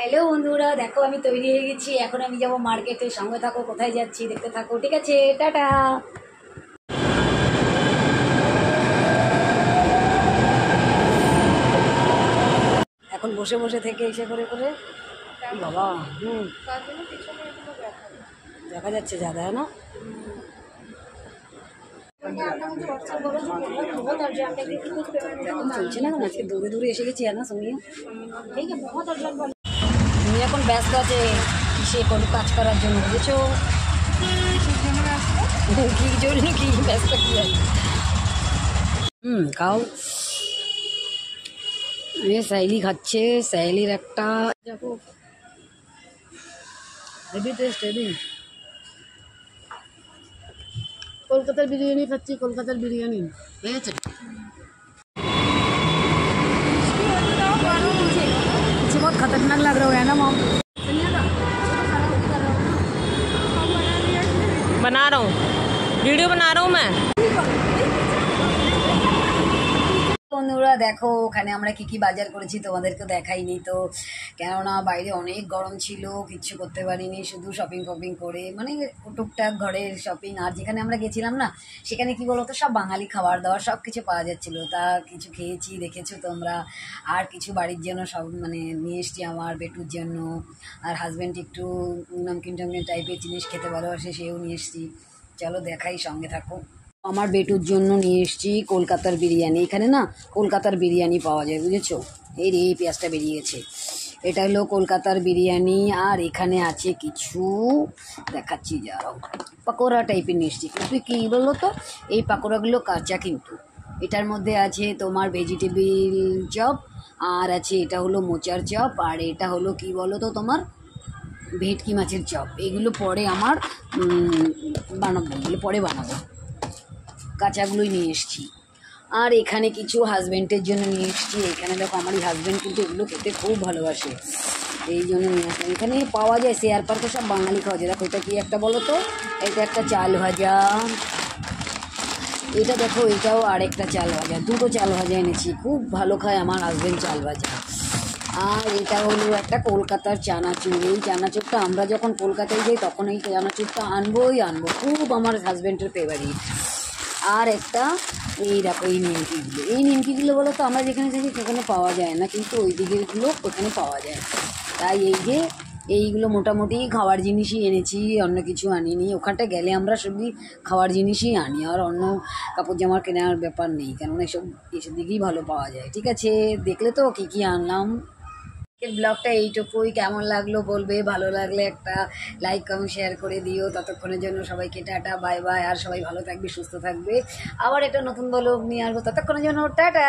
Hello বন্ধুরা, দেখো আমি তৈরি হয়ে গেছি। এখন আমি যাবো মার্কেটে। সঙ্গে থাকো, কোথায় যাচ্ছি দেখতে থাকো। ঠিক আছে, টাটা। এখন বসে বসে থেকে এসে করে করে বাবা দেখা যাচ্ছে যা দেয় না। চলছে না, আজকে দূরে দূরে এসে গেছি না সঙ্গে। তুমি এখন ব্যস্ত আছে সে কোনো কাজ করার জন্য, বুঝেছো? কি জন্য কি ব্যস্ত কি আছে? খাও। সাইলি খাচ্ছে, সাইলির একটা দেখো হেভি টেস্ট, হেভি। কলকাতার বিরিয়ানি খাচ্ছি, কলকাতার বিরিয়ানি ঠিক আছে। बहुत खतरनाक लग रहा है ना मॉम। बना रहा हूँ, वीडियो बना रहा हूँ मैं। বন্ধুরা দেখো ওখানে আমরা কি কি বাজার করেছি তোমাদেরকে দেখাইনি তো, কেননা বাইরে অনেক গরম ছিল, কিচ্ছু করতে পারিনি, শুধু শপিং ফপিং করে মানে টুকটাক ঘরের শপিং। আর যেখানে আমরা গেছিলাম না সেখানে কি বলতো সব বাঙালি খাবার দাবার সব কিছু পাওয়া যাচ্ছিলো, তা কিছু খেয়েছি, দেখেছো তোমরা। আর কিছু বাড়ির জন্য সব মানে নিয়ে এসছি, আমার বেটুর জন্য। আর হাজব্যান্ড একটু নমকিন টমকিন টাইপের জিনিস খেতে ভালোবাসে, সেও নিয়ে এসছি। চলো দেখাই, সঙ্গে থাকো। আমার বেটুর জন্য নিয়ে এসেছি কলকাতার বিরিয়ানি। এখানে না কলকাতার বিরিয়ানি পাওয়া যায়, বুঝেছো? এই পেঁয়াজটা বেরিয়ে গেছে। এটা হলো কলকাতার বিরিয়ানি। আর এখানে আছে কিছু দেখাচ্ছি, যাও পাকোড়া টাইপের নিয়ে এসেছি। কিন্তু কী বললো তো, এই পাকোড়াগুলো কাঁচা, কিন্তু এটার মধ্যে আছে তোমার ভেজিটেবিল চপ, আর আছে এটা হলো মোচার চপ, আর এটা হলো কি বলো তো তোমার ভেটকি মাছের চপ। এগুলো পরে আমার বানাবো, এগুলো পরে বানাবো। কাঁচাগুলোই নিয়ে এসেছি। আর এখানে কিছু হাজব্যান্ডের জন্য নিয়ে এসেছি। এখানে দেখো আমার এই হাজব্যান্ড কিন্তু এগুলো খেতে খুব ভালোবাসে, এই জন্য নিয়ে আসলাম। এখানে পাওয়া যায় শেয়ার পার্কে, সব বাঙালি খাওয়া যায়। দেখো এটা কি একটা বলো তো, এটা একটা চাল ভাজা, এটা দেখো এটাও আরেকটা চাল ভাজা, দুটো চাল ভাজা এনেছি। খুব ভালো খায় আমার হাজব্যান্ড চাল ভাজা। আর এটা হলো একটা কলকাতার চানাচুর। এই চানাচুরটা আমরা যখন কলকাতায় যাই তখন এই চানাচুরটা আনবোই আনবো, খুব আমার হাজব্যান্ডের ফেভারিট। আর একটা এই দেখো এই নিমকিগুলো বলো তো আমরা যেখানে থাকি সেখানে পাওয়া যায় না, কিন্তু ওই দিকেরগুলো ওখানে পাওয়া যায়। তাই এই যে এইগুলো মোটামুটি খাওয়ার জিনিসই এনেছি, অন্য কিছু আনিনি। ওখানটা গেলে আমরা সবই খাওয়ার জিনিসই আনি, আর অন্য কাপড় জামার কেনার ব্যাপার নেই, কেননা এসব দিকেই ভালো পাওয়া যায়। ঠিক আছে, দেখলে তো কী কী আনলাম। ব্লগটা এইটুকুই। কেমন লাগলো বলবে, ভালো লাগলে একটা লাইক কমেন্ট শেয়ার করে দিও। ততক্ষণের জন্য সবাইকে টাটা, বাই বাই। আর সবাই ভালো থাকবে, সুস্থ থাকবে। আবার একটা নতুন ব্লগ নিয়ে আসবো, ততক্ষণের জন্য টাটা।